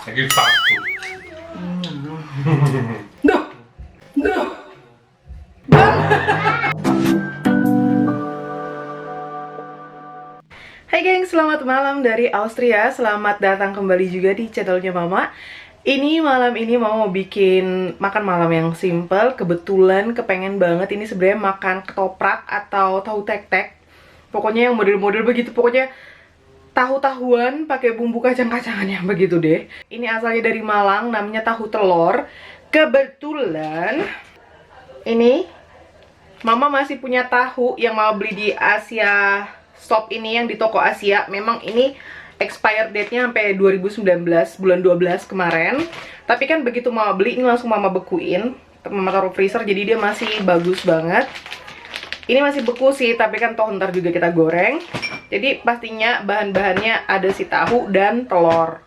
Lagi fast food. Duh, duh. Hai geng, selamat malam dari Austria. Selamat datang kembali juga di channelnya Mama. Ini malam ini Mama mau bikin makan malam yang simple. Kebetulan kepengen banget ini sebenarnya makan ketoprak atau tahu tek-tek. Pokoknya yang model-model begitu. Pokoknya tahu-tahuan pakai bumbu kacang-kacangan yang begitu deh. Ini asalnya dari Malang, namanya tahu telur. Kebetulan ini Mama masih punya tahu yang Mama beli di Asia Shop ini, yang di toko Asia. Memang ini expired date-nya sampai 2019, bulan 12 kemarin. Tapi kan begitu Mama beli, ini langsung Mama bekuin. Mama taruh freezer, jadi dia masih bagus banget. Ini masih beku sih, tapi kan toh ntar juga kita goreng. Jadi pastinya bahan-bahannya ada si tahu dan telur.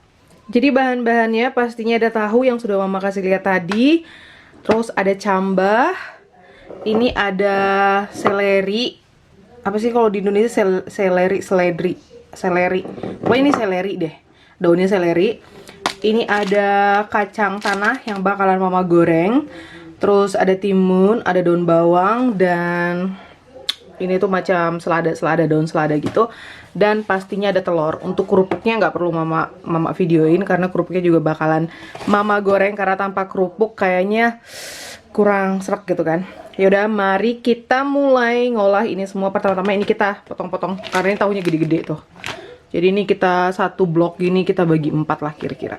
Jadi bahan-bahannya pastinya ada tahu yang sudah Mama kasih lihat tadi. Terus ada cambah. Ini ada seleri. Apa sih kalau di Indonesia seleri. Pokoknya ini seleri deh. Daunnya seleri. Ini ada kacang tanah yang bakalan Mama goreng. Terus ada timun, ada daun bawang, dan ini tuh macam selada, daun selada gitu. Dan pastinya ada telur. Untuk kerupuknya nggak perlu mama videoin, karena kerupuknya juga bakalan Mama goreng. Karena tanpa kerupuk kayaknya kurang serak gitu kan. Yaudah, mari kita mulai ngolah ini semua. Pertama-tama ini kita potong-potong, karena ini tahunya gede-gede tuh. Jadi ini kita satu blok gini kita bagi 4 lah kira-kira.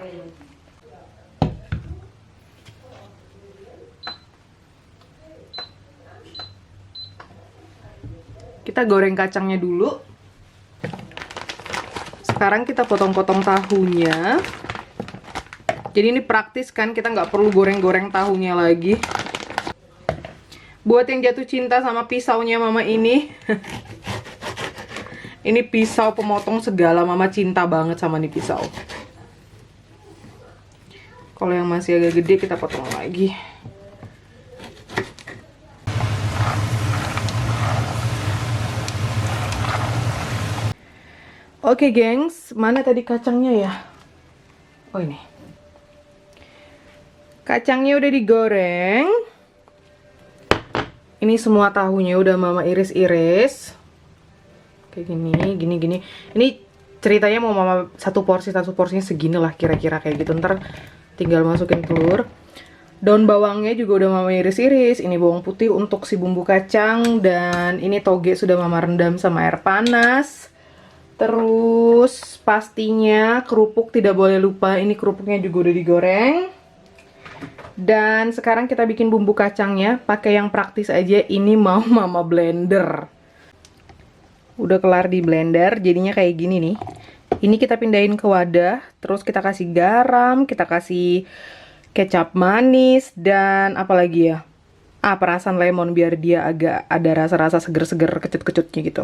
Kita goreng kacangnya dulu. Sekarang kita potong-potong tahunya. Jadi ini praktis kan, kita nggak perlu goreng-goreng tahunya lagi. Buat yang jatuh cinta sama pisaunya Mama ini. Ini pisau pemotong segala, Mama cinta banget sama nih pisau. Kalau yang masih agak gede kita potong lagi. Oke gengs, mana tadi kacangnya ya? Oh ini. Kacangnya udah digoreng. Ini semua tahunya udah Mama iris-iris. Kayak gini. Ini ceritanya mau Mama satu porsinya segini lah kira-kira kayak gitu. Ntar tinggal masukin telur. Daun bawangnya juga udah Mama iris-iris. Ini bawang putih untuk si bumbu kacang. Dan ini toge sudah Mama rendam sama air panas. Terus pastinya kerupuk tidak boleh lupa. Ini kerupuknya juga udah digoreng. Dan sekarang kita bikin bumbu kacangnya. Pakai yang praktis aja. Ini mau Mama blender. Udah kelar di blender. Jadinya kayak gini nih. Ini kita pindahin ke wadah. Terus kita kasih garam. Kita kasih kecap manis. Dan apa lagi ya? Perasan lemon biar dia agak ada rasa-rasa seger-seger kecut-kecutnya gitu.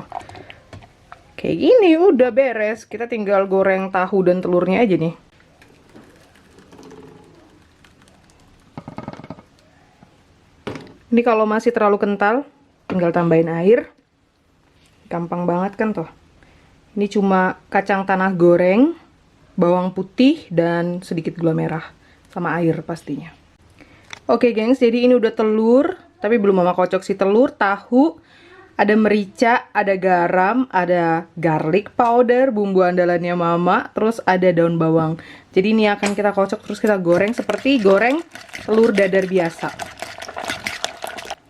Kayak gini udah beres. Kita tinggal goreng tahu dan telurnya aja nih. Ini kalau masih terlalu kental, tinggal tambahin air. Gampang banget kan tuh. Ini cuma kacang tanah goreng, bawang putih, dan sedikit gula merah. Sama air pastinya. Oke gengs, jadi ini udah telur. Tapi belum Mama kocok sih. Telur, tahu, ada merica, ada garam, ada garlic powder, bumbu andalannya Mama, terus ada daun bawang. Jadi ini akan kita kocok terus kita goreng seperti goreng telur dadar biasa.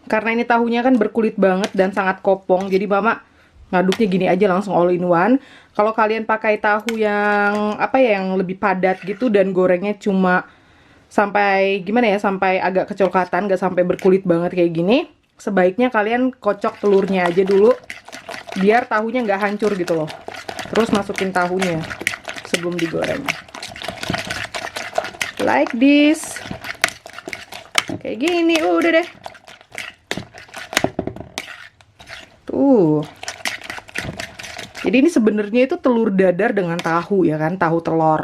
Karena ini tahunya kan berkulit banget dan sangat kopong, jadi Mama ngaduknya gini aja langsung all in one. Kalau kalian pakai tahu yang apa ya, yang lebih padat gitu dan gorengnya cuma sampai gimana ya, sampai agak kecoklatan, gak sampai berkulit banget kayak gini, sebaiknya kalian kocok telurnya aja dulu biar tahunya nggak hancur gitu loh. Terus masukin tahunya sebelum digoreng. Like this. Kayak gini, udah deh. Tuh. Jadi ini sebenarnya itu telur dadar dengan tahu ya kan, tahu telur.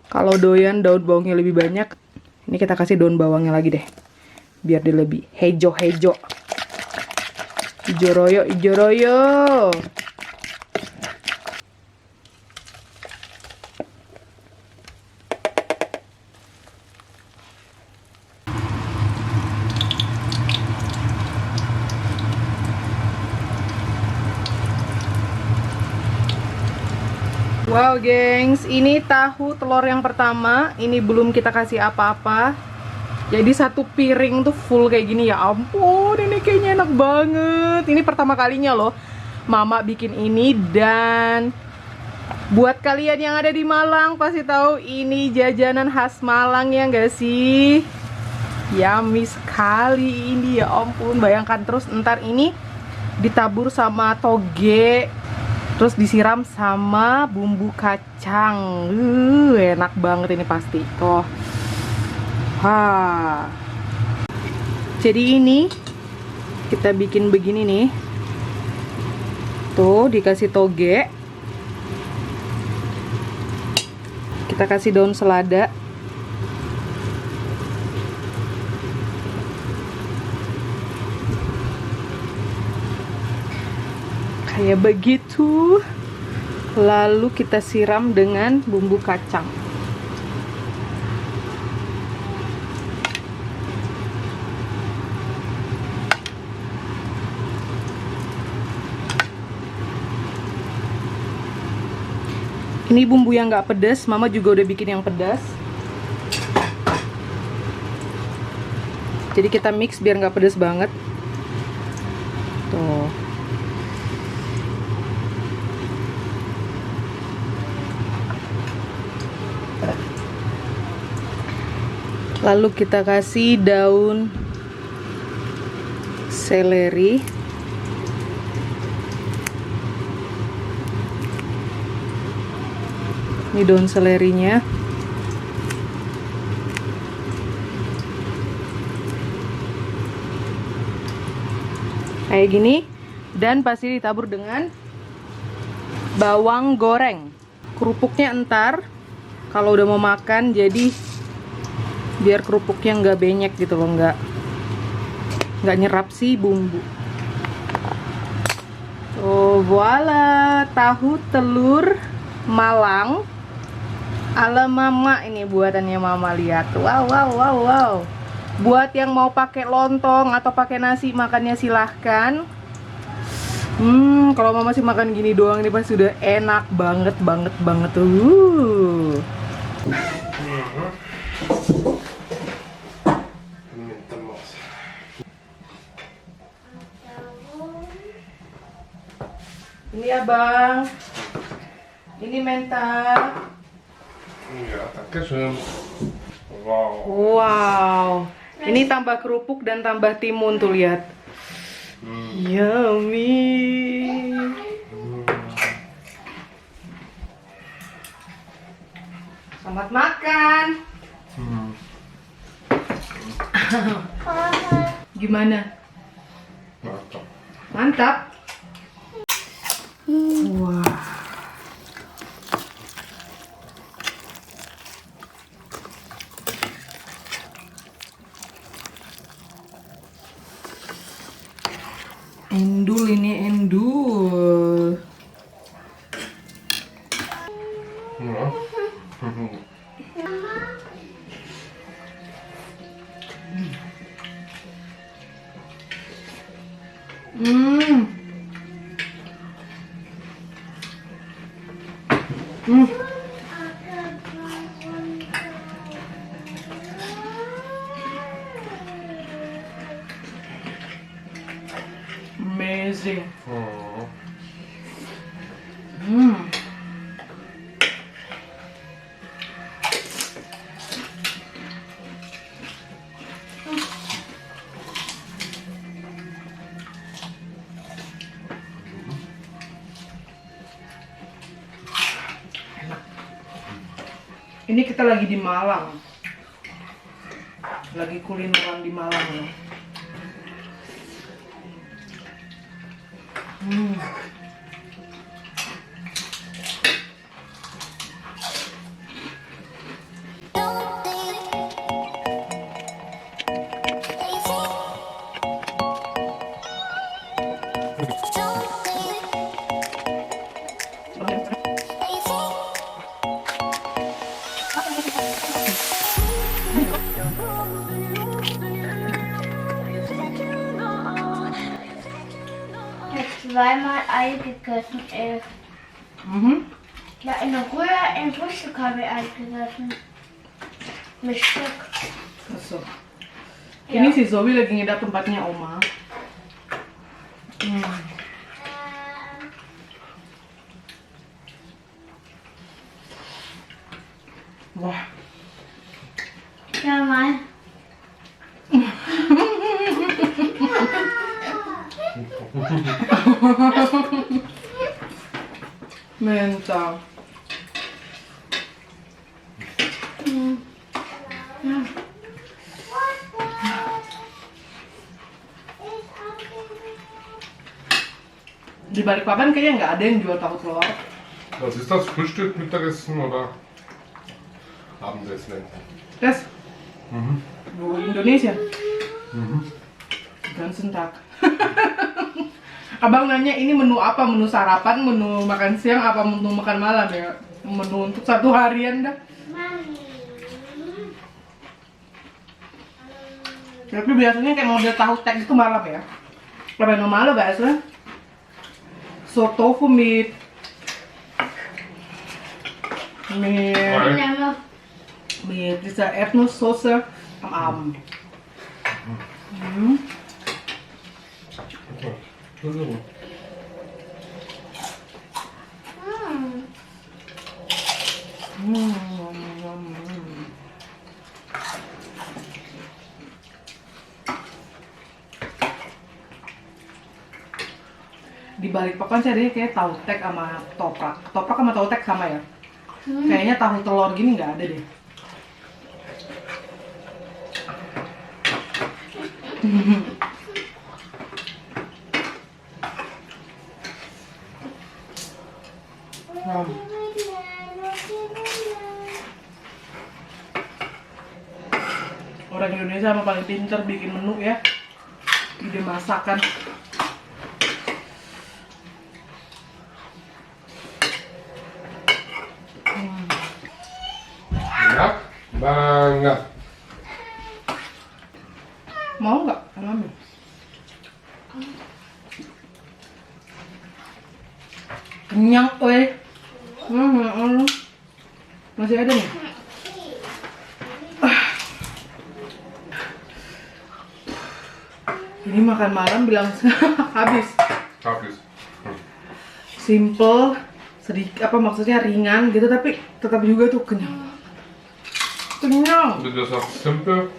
Kalau doyan daun bawangnya lebih banyak, ini kita kasih daun bawangnya lagi deh. Biar dia lebih hejo-hejo. Ijo royo. Wow gengs, ini tahu telur yang pertama. Ini belum kita kasih apa-apa. Jadi satu piring tuh full kayak gini, ya ampun, ini kayaknya enak banget. Ini pertama kalinya loh Mama bikin ini. Dan buat kalian yang ada di Malang pasti tahu ini jajanan khas Malang ya nggak sih? Yummy sekali ini, ya ampun. Bayangkan, terus ntar ini ditabur sama toge, terus disiram sama bumbu kacang. Enak banget ini pasti. Tuh. Wah. Jadi ini kita bikin begini nih. Tuh, dikasih toge. Kita kasih daun selada. Kayak begitu. Lalu kita siram dengan bumbu kacang. Ini bumbu yang nggak pedas, Mama juga udah bikin yang pedas. Jadi kita mix biar nggak pedas banget. Tuh. Lalu kita kasih daun seleri. Ini daun selerinya. Kayak gini. Dan pasti ditabur dengan bawang goreng. Kerupuknya entar kalau udah mau makan, jadi biar kerupuknya nggak benyek gitu loh, nggak nyerap sih bumbu. Oh voila, tahu telur Malang ala Mama. Ini buatannya Mama, lihat. Wow wow wow wow. Buat yang mau pakai lontong atau pakai nasi makannya silahkan. Kalau Mama sih makan gini doang nih pasti udah enak banget tuh. Ini abang. Ini mental. Ya, dankeschön. Wow. Wow. Ini tambah kerupuk dan tambah timun tuh, lihat. Yummy. Selamat makan. Gimana? Mantap. Mantap. Wah. Endul ini, endul. Ja. Amazing. Oh. Ini kita lagi di Malang. Lagi kulineran di Malang nih. Zweimal Ei gegessen ist. Ja, in der Brühe ein Frühstück habe ich gegessen. Mit Stück. So. Ya. Ini si Zoe lagi ngidap tempatnya Oma. Wah, Ja, Mann. mantap. Di Balikpapan kayaknya nggak ada yang jual tahu telur. Was ist das? Frühstück, Mittagessen oder Abendessen? Tes, Mhm. bu Indonesia. Mhm. Ganzen Tag. Abang nanya ini menu apa? Menu sarapan, menu makan siang, apa menu makan malam ya? Menu untuk satu harian dah. Tapi biasanya kayak model tahu tek itu malam ya. Apa yang normal biasa? So tofu mit Ja, mit dieser Erdnusssoße am Abend. Entschuldigung. Di Balikpapan sih adanya kayak tahu tek sama toprak. Toprak sama tahu tek sama ya? Kayaknya tahu telur gini nggak ada deh. Orang Indonesia emang paling pinter bikin menu ya. Ide masakan. Enak banget. Mau nggak? Ambil. Kenyang, weh. Masih ada nih. Ini makan malam bilang habis. Habis. Simple, sedikit apa maksudnya ringan gitu tapi tetap juga tuh kenyang. Kenyang. Du sagst simpel,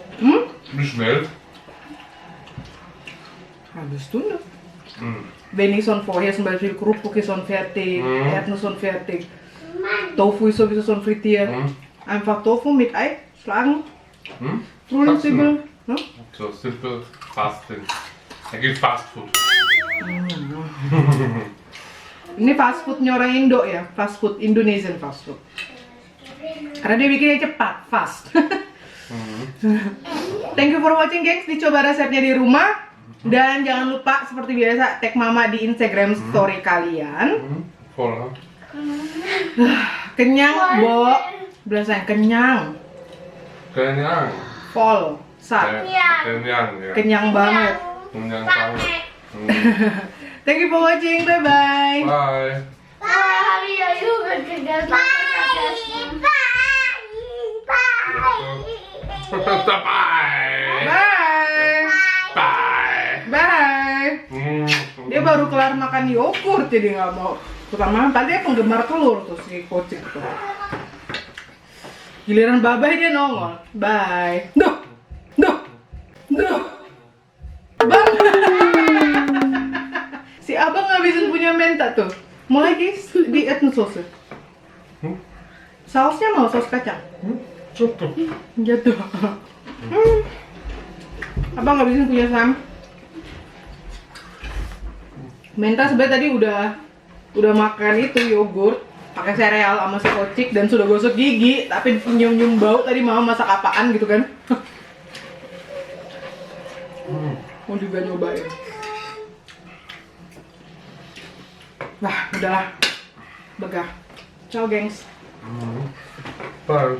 wie schnell. Habis Stunde. Mm. Wenn ich schon vorher zum Beispiel Krupuk ist schon fertig, Mhm. Erdnuss schon fertig, Tofu ist sowieso schon frittiert. Einfach Tofu mit Ei schlagen, Hm? Frühlingszwiebeln. Ne? So simpel, fasting. Er gibt Fast Food. Ini fast foodnya orang Indo ya, fast food Indonesian fast food. Karena dia bikinnya cepat, fast. Thank you for watching gengs, dicoba resepnya di rumah. Dan jangan lupa seperti biasa tag mama di Instagram story kalian. Voll, ha? Kenyang, Bo. Bilang sayang, kenyang. Kenyang. Full, sat. Kenyang, ya. Kenyang banget. Kenyang banget. Thank you for watching, bye bye. Bye. habe ich ja Jugend gegessen. Bye. Bye. Bye. Bye. Dia baru kelar makan yogurt jadi nggak mau. Pertama tadi dia penggemar telur tuh si Kocik tuh. Giliran babay dia nongol. Bye. Duh. Duh. Duh. Bang. Si abang ngabisin punya menta tuh. Mau lagi di ethnosauce. Sausnya mau saus kacang. Tutup. Jatuh. Abang ngabisin punya Sam. Menta sebenarnya tadi udah makan itu yogurt pakai sereal sama si Kocik dan sudah gosok gigi tapi nyium-nyium bau tadi mama masak apaan gitu kan. Mau juga nyobain. Nah, udahlah. Begah. Ciao, gengs. Bye.